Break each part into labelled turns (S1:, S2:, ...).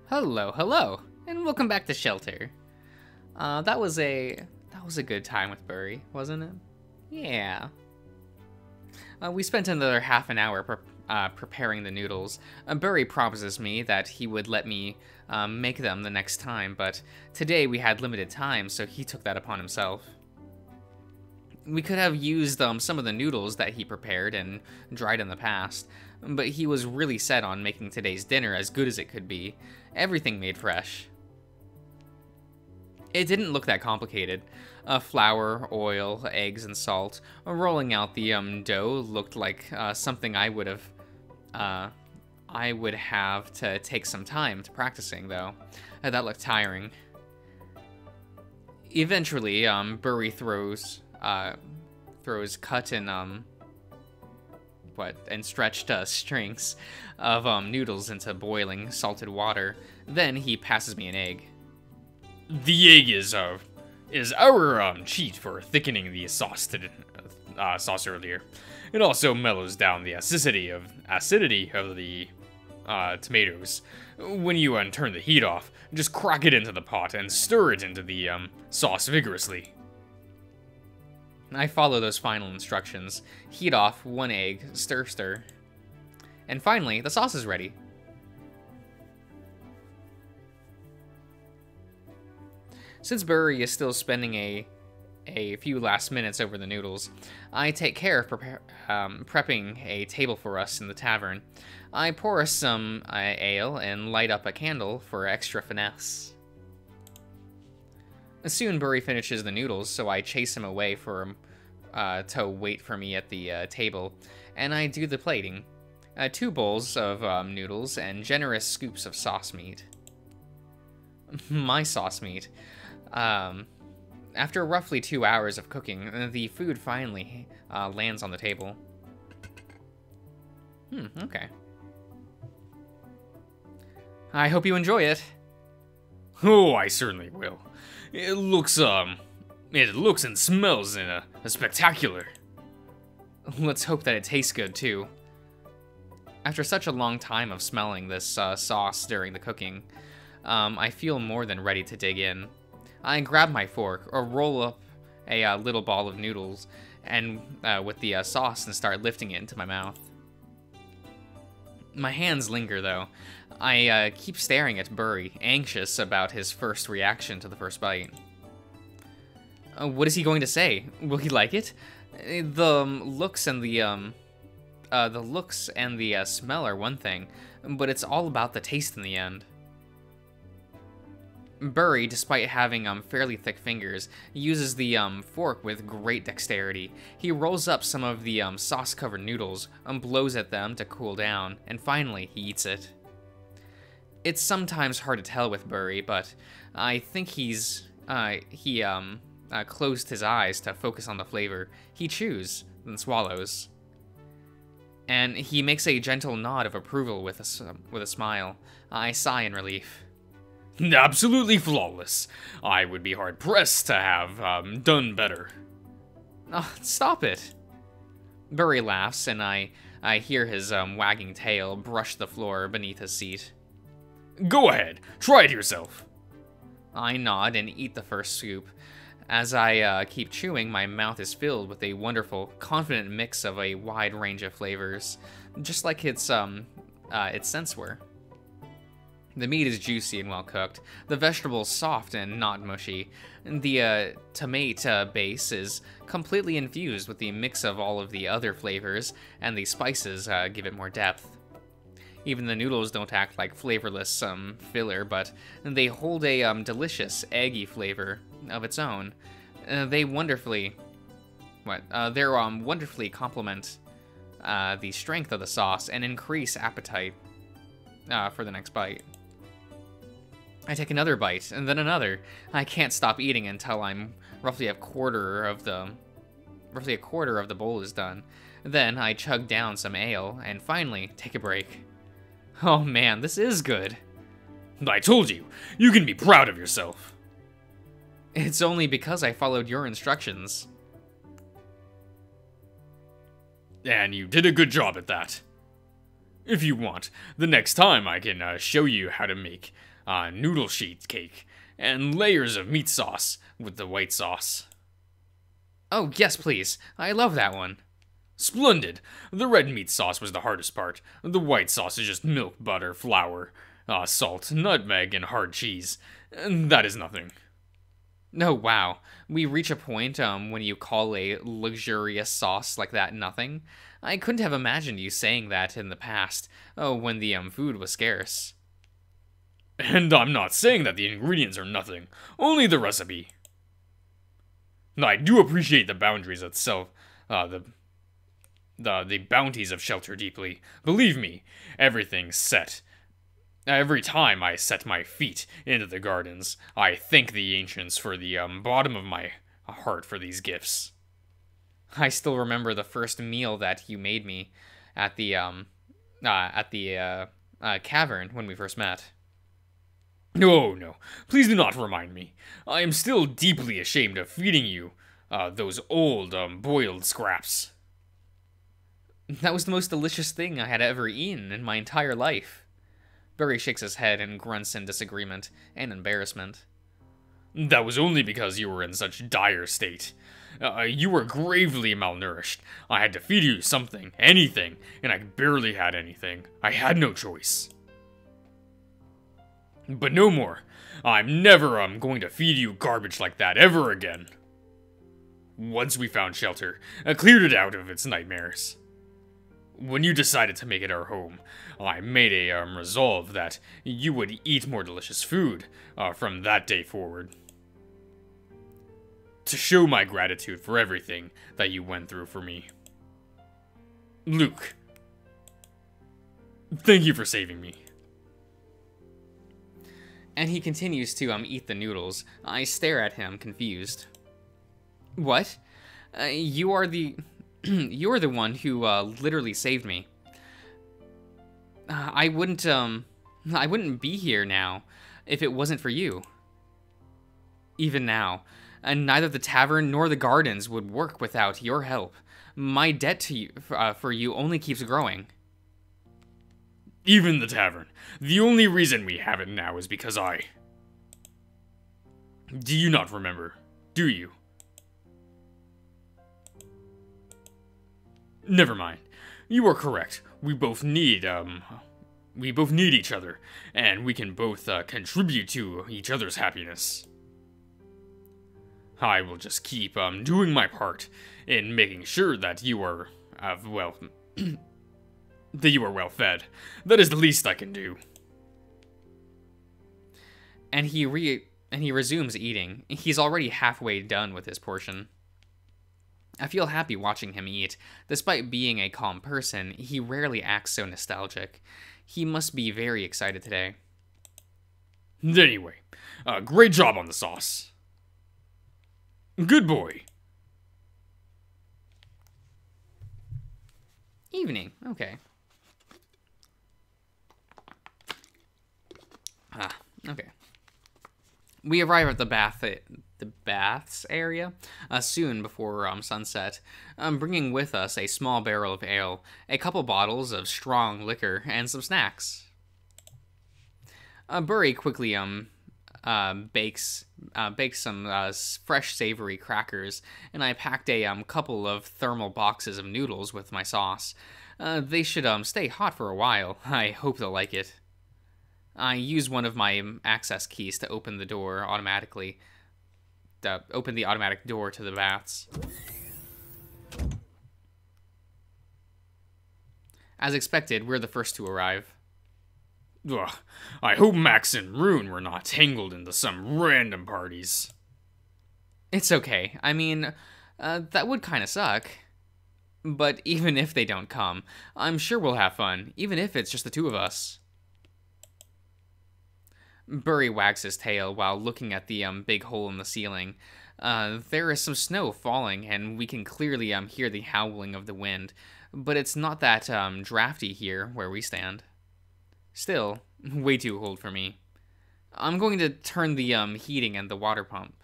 S1: Hello, hello, and welcome back to Shelter. That was a good time with Burry, wasn't it? Yeah. We spent another half an hour preparing the noodles. Burry promises me that he would let me make them the next time, but today we had limited time, so he took that upon himself. We could have used some of the noodles that he prepared and dried in the past, but he was really set on making today's dinner as good as it could be. Everything made fresh. It didn't look that complicated. Flour, oil, eggs, and salt. Rolling out the dough looked like something I would have to take some time to practicing, though. That looked tiring. Eventually, Burry throws cut and stretched strings of noodles into boiling salted water. Then he passes me an egg.
S2: The egg is our cheat for thickening the sauce earlier. It also mellows down the acidity of the tomatoes. When you turn the heat off, just crack it into the pot and stir it into the sauce vigorously.
S1: I follow those final instructions. Heat off, 1 egg, stir. And finally, the sauce is ready. Since Burry is still spending a few last minutes over the noodles, I take care of prepping a table for us in the tavern. I pour us some ale and light up a candle for extra finesse. Soon Burry finishes the noodles, so I chase him away to wait for me at the table, and I do the plating. 2 bowls of noodles and generous scoops of sauce meat. My sauce meat. After roughly 2 hours of cooking, the food finally lands on the table. Okay. I hope you enjoy it.
S2: Oh, I certainly will. It looks and smells spectacular.
S1: Let's hope that it tastes good, too. After such a long time of smelling this sauce during the cooking, I feel more than ready to dig in. I grab my fork, or roll up a little ball of noodles, and with the sauce, and start lifting it into my mouth. My hands linger, though. I keep staring at Burry, anxious about his first reaction to the first bite. What is he going to say? Will he like it? The looks and the smell are one thing, but it's all about the taste in the end. Burry, despite having fairly thick fingers, uses the fork with great dexterity. He rolls up some of the sauce-covered noodles, blows at them to cool down, and finally he eats it. It's sometimes hard to tell with Burry, but I think he closed his eyes to focus on the flavor. He chews, then swallows. And he makes a gentle nod of approval with a smile. I sigh in relief.
S2: Absolutely flawless. I would be hard-pressed to have done better.
S1: Oh, stop it. Burry laughs, and I hear his wagging tail brush the floor beneath his seat.
S2: Go ahead, try it yourself.
S1: I nod and eat the first scoop. As I keep chewing, my mouth is filled with a wonderful, confident mix of a wide range of flavors, just like its scents were. The meat is juicy and well cooked, the vegetables soft and not mushy, and the tomato base is completely infused with the mix of all of the other flavors, and the spices give it more depth. Even the noodles don't act like flavorless filler, but they hold a delicious, eggy flavor of its own. They wonderfully complement the strength of the sauce and increase appetite for the next bite. I take another bite, and then another. I can't stop eating until I'm roughly a quarter of the bowl is done. Then I chug down some ale, and finally take a break. Oh man, this is good.
S2: I told you, you can be proud of yourself.
S1: It's only because I followed your instructions.
S2: And you did a good job at that. If you want, the next time I can show you how to make noodle sheet cake, and layers of meat sauce with the white sauce.
S1: Oh, yes, please. I love that one.
S2: Splendid! The red meat sauce was the hardest part. The white sauce is just milk, butter, flour, salt, nutmeg, and hard cheese. And that is nothing.
S1: Oh, wow. We reach a point when you call a luxurious sauce like that nothing. I couldn't have imagined you saying that in the past, when the food was scarce.
S2: And I'm not saying that the ingredients are nothing, only the recipe. I do appreciate the boundaries itself, the bounties of shelter deeply. Believe me, everything's set. Every time I set my feet into the gardens, I thank the ancients for the bottom of my heart for these gifts.
S1: I still remember the first meal that you made me at the cavern when we first met.
S2: No, no, please do not remind me. I am still deeply ashamed of feeding you those old boiled scraps.
S1: That was the most delicious thing I had ever eaten in my entire life. Burry shakes his head and grunts in disagreement and embarrassment.
S2: That was only because you were in such dire state. You were gravely malnourished. I had to feed you something, anything, and I barely had anything. I had no choice. But no more. I'm never going to feed you garbage like that ever again. Once we found shelter, I cleared it out of its nightmares. When you decided to make it our home, I made a resolve that you would eat more delicious food from that day forward. To show my gratitude for everything that you went through for me. Luke, thank you for saving me.
S1: And he continues to eat the noodles. I stare at him, confused. What? You are the... You're the one who literally saved me. I wouldn't be here now if it wasn't for you. Even now, and neither the tavern nor the gardens would work without your help. My debt to you, for you only keeps growing.
S2: Even the tavern. The only reason we have it now is because I... Do you not remember? Do you? Never mind. You are correct. We both need each other, and we can both contribute to each other's happiness. I will just keep doing my part in making sure that you are, that you are well fed. That is the least I can do.
S1: And he resumes eating. He's already halfway done with his portion. I feel happy watching him eat. Despite being a calm person, he rarely acts so nostalgic. He must be very excited today.
S2: Anyway, great job on the sauce. Good boy.
S1: Evening, okay. Okay. We arrive at the baths area soon before sunset, bringing with us a small barrel of ale, a couple bottles of strong liquor, and some snacks. Burry quickly bakes some fresh savory crackers, and I packed a couple of thermal boxes of noodles with my sauce. They should stay hot for a while. I hope they'll like it. I use one of my access keys to open the door automatically. Open the automatic door to the baths. As expected, we're the first to arrive.
S2: Ugh, I hope Max and Rune were not tangled into some random parties.
S1: It's okay. I mean, that would kind of suck. But even if they don't come, I'm sure we'll have fun, even if it's just the two of us. Burry wags his tail while looking at the big hole in the ceiling. There is some snow falling, and we can clearly hear the howling of the wind, but it's not that drafty here where we stand. Still, way too cold for me. I'm going to turn the heating and the water pump.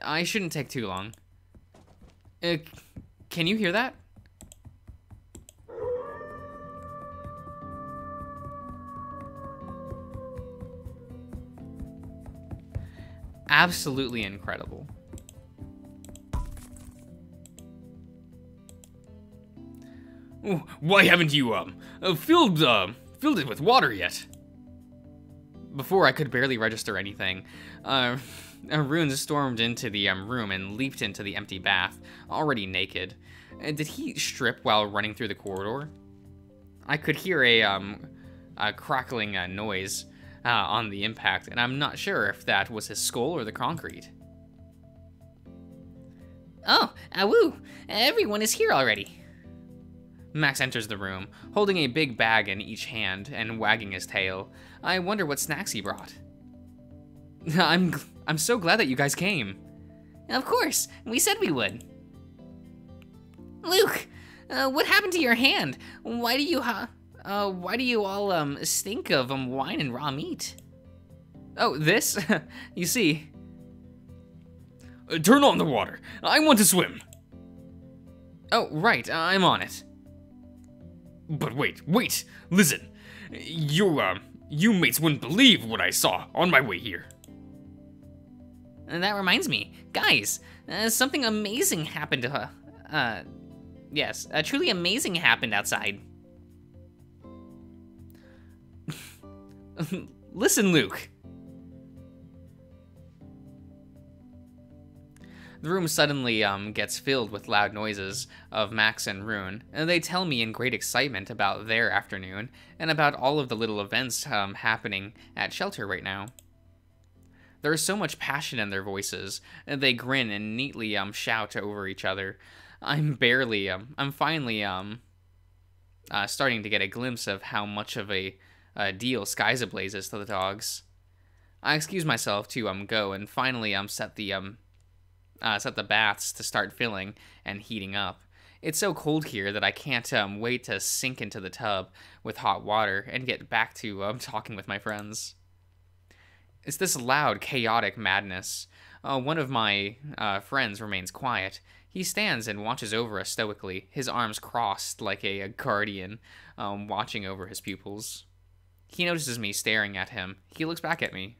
S1: I shouldn't take too long. Can you hear that? Absolutely incredible.
S2: Why haven't you, filled it with water yet?
S1: Before I could barely register anything, Rune stormed into the room and leaped into the empty bath, already naked. Did he strip while running through the corridor? I could hear a crackling noise on the impact, and I'm not sure if that was his skull or the concrete.
S3: Oh, woo! Everyone is here already.
S1: Max enters the room, holding a big bag in each hand and wagging his tail. I wonder what snacks he brought. I'm so glad that you guys came.
S3: Of course, we said we would. Luke, what happened to your hand? Why do you all stink of wine and raw meat?
S1: Oh, this? You see.
S2: Turn on the water. I want to swim.
S1: Oh, right, I'm on it.
S2: But wait, listen. You mates wouldn't believe what I saw on my way here.
S3: And that reminds me, guys, something amazing happened to her. Yes, truly amazing happened outside.
S1: Listen, Luke. The room suddenly gets filled with loud noises of Max and Rune, and they tell me in great excitement about their afternoon and about all of the little events happening at Shelter right now. There is so much passion in their voices, and they grin and neatly shout over each other. I'm finally starting to get a glimpse of how much of a deal Sky's Ablaze is to the dogs. I excuse myself to go and finally set the baths to start filling and heating up. It's so cold here that I can't wait to sink into the tub with hot water and get back to talking with my friends. It's this loud, chaotic madness. One of my friends remains quiet. He stands and watches over us stoically, his arms crossed like a guardian, watching over his pupils. He notices me staring at him. He looks back at me.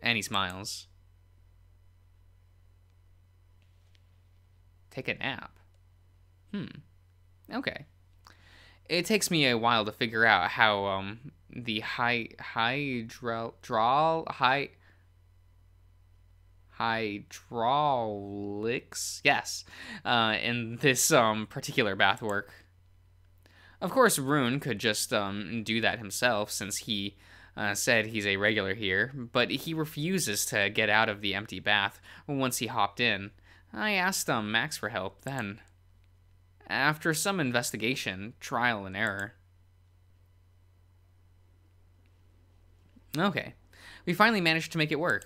S1: And he smiles. Take a nap. Okay. It takes me a while to figure out how the hydraulics, yes, in this particular bath work. Of course, Rune could just do that himself, since he said he's a regular here, but he refuses to get out of the empty bath once he hopped in. I asked Max for help then. After some investigation, trial and error. Okay, we finally managed to make it work.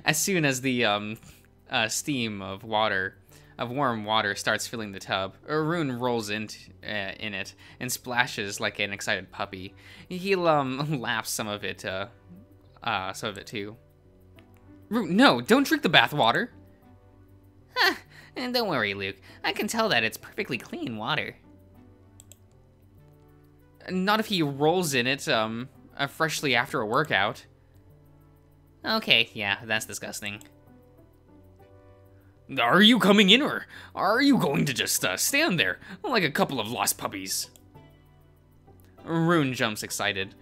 S1: As soon as the steam of warm water starts filling the tub, Rune rolls in it and splashes like an excited puppy. He laps some of it too. Rune, no, don't drink the bath water.
S3: Huh, and don't worry, Luke. I can tell that it's perfectly clean water.
S1: Not if he rolls in it freshly after a workout.
S3: Okay, yeah, that's disgusting.
S2: Are you coming in, or are you going to just stand there like a couple of lost puppies?
S1: Rune jumps excited,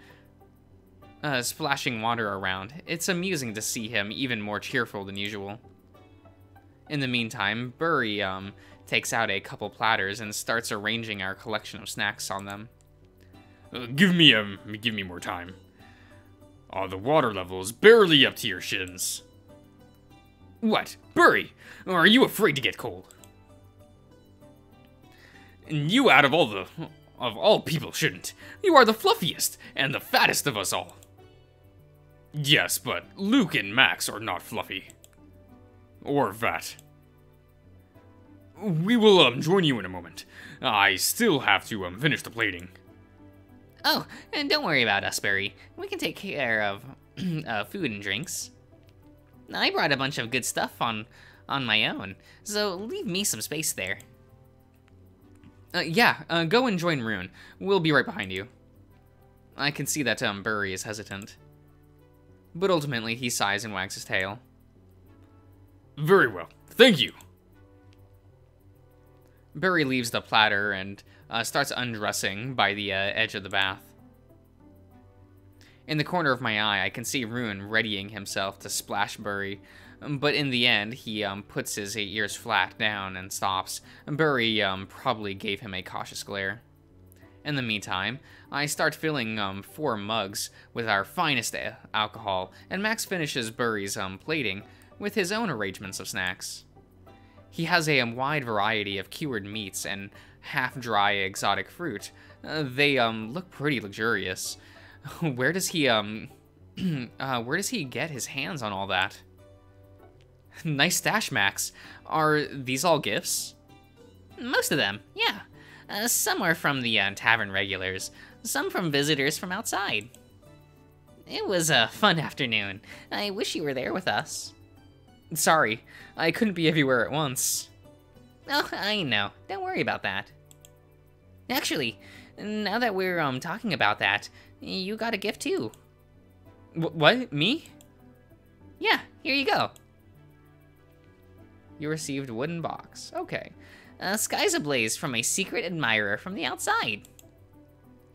S1: splashing water around. It's amusing to see him even more cheerful than usual. In the meantime, Burry takes out a couple platters and starts arranging our collection of snacks on them.
S2: Give me more time. The water level is barely up to your shins. What, Burry? Are you afraid to get cold? And you, out of all people, shouldn't. You are the fluffiest and the fattest of us all. Yes, but Luke and Max are not fluffy. Or fat. We will join you in a moment. I still have to finish the plating.
S3: Oh, and don't worry about us, Burry. We can take care of food and drinks. I brought a bunch of good stuff on my own, so leave me some space there.
S1: Yeah, go and join Rune. We'll be right behind you. I can see that, Burry is hesitant. But ultimately, he sighs and wags his tail.
S2: Very well. Thank you.
S1: Burry leaves the platter and starts undressing by the edge of the bath. In the corner of my eye, I can see Rune readying himself to splash Burry, but in the end, he puts his ears flat down and stops. Burry probably gave him a cautious glare. In the meantime, I start filling 4 mugs with our finest alcohol, and Max finishes Burry's plating with his own arrangements of snacks. He has a wide variety of cured meats and half-dry exotic fruit. They look pretty luxurious. Where does he get his hands on all that? Nice stash, Max. Are these all gifts?
S3: Most of them, yeah. Some are from the tavern regulars, some from visitors from outside. It was a fun afternoon. I wish you were there with us.
S1: Sorry, I couldn't be everywhere at once.
S3: Oh, I know. Don't worry about that. Actually, now that we're talking about that, you got a gift too.
S1: What? Me?
S3: Yeah, here you go.
S1: You received wooden box. Okay.
S3: Sky's ablaze from a secret admirer from the outside.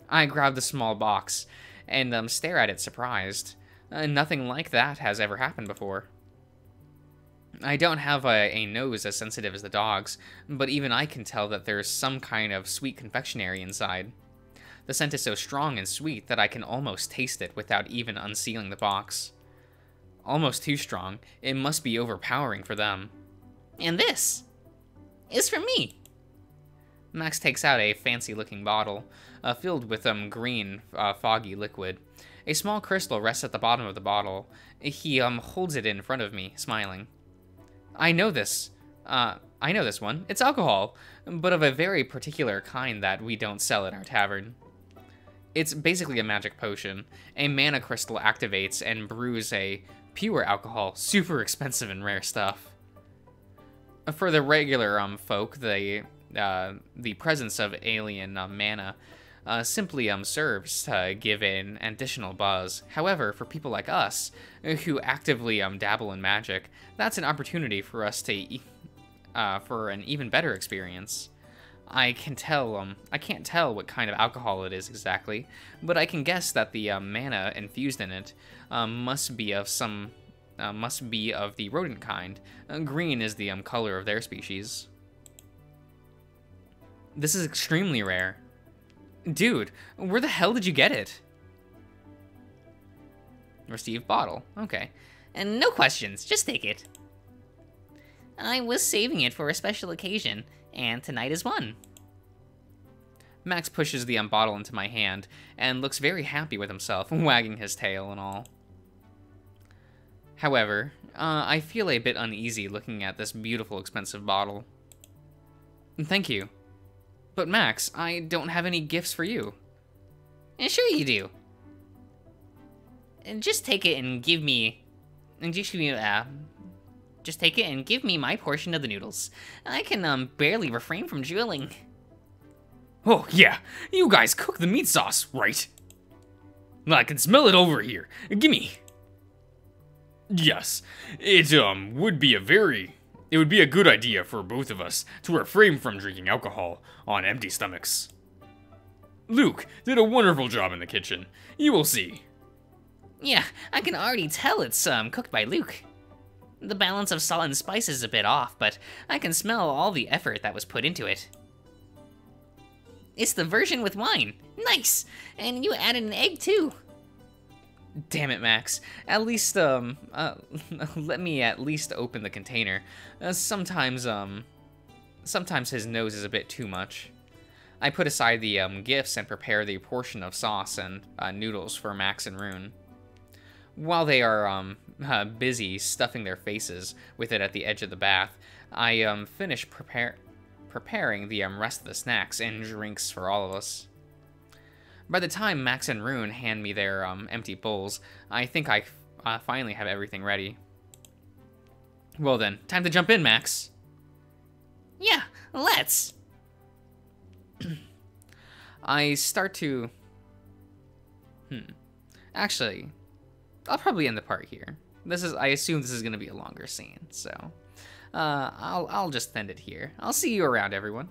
S1: I grab the small box and stare at it surprised. Nothing like that has ever happened before. I don't have a nose as sensitive as the dog's, but even I can tell that there's some kind of sweet confectionery inside. The scent is so strong and sweet that I can almost taste it without even unsealing the box. Almost too strong. It must be overpowering for them.
S3: And this is for me.
S1: Max takes out a fancy-looking bottle, filled with green, foggy liquid. A small crystal rests at the bottom of the bottle. He holds it in front of me, smiling. I know this one. It's alcohol, but of a very particular kind that we don't sell at our tavern. It's basically a magic potion. A mana crystal activates and brews a pure alcohol, super expensive and rare stuff. For the regular folk, the presence of alien mana simply serves to give an additional buzz. However, for people like us, who actively dabble in magic, that's an opportunity for us to for an even better experience. I can't tell what kind of alcohol it is exactly, but I can guess that the mana infused in it must be of the rodent kind. Green is the color of their species. This is extremely rare. Dude, where the hell did you get it? Received bottle. Okay.
S3: And no questions, just take it. I was saving it for a special occasion, and tonight is one.
S1: Max pushes the bottle into my hand and looks very happy with himself, wagging his tail and all. However, I feel a bit uneasy looking at this beautiful, expensive bottle. Thank you. But Max, I don't have any gifts for you.
S3: Sure you do. Just take it and give me... Just take it and give me my portion of the noodles. I can barely refrain from drooling.
S2: Oh, yeah. You guys cook the meat sauce, right? I can smell it over here. Gimme. Yes. It would be a good idea for both of us to refrain from drinking alcohol on empty stomachs. Luke did a wonderful job in the kitchen. You will see.
S3: Yeah, I can already tell it's cooked by Luke. The balance of salt and spice is a bit off, but I can smell all the effort that was put into it. It's the version with wine. Nice! And you added an egg too.
S1: Damn it, Max. At least, let me at least open the container. Sometimes his nose is a bit too much. I put aside the gifts and prepare the portion of sauce and noodles for Max and Rune. While they are busy stuffing their faces with it at the edge of the bath, I finish preparing the rest of the snacks and drinks for all of us. By the time Max and Rune hand me their empty bowls, I think I finally have everything ready. Well then, time to jump in, Max.
S3: Yeah, let's.
S1: I start to... Actually, I'll probably end the part here. I assume this is going to be a longer scene, so... I'll just end it here. I'll see you around, everyone.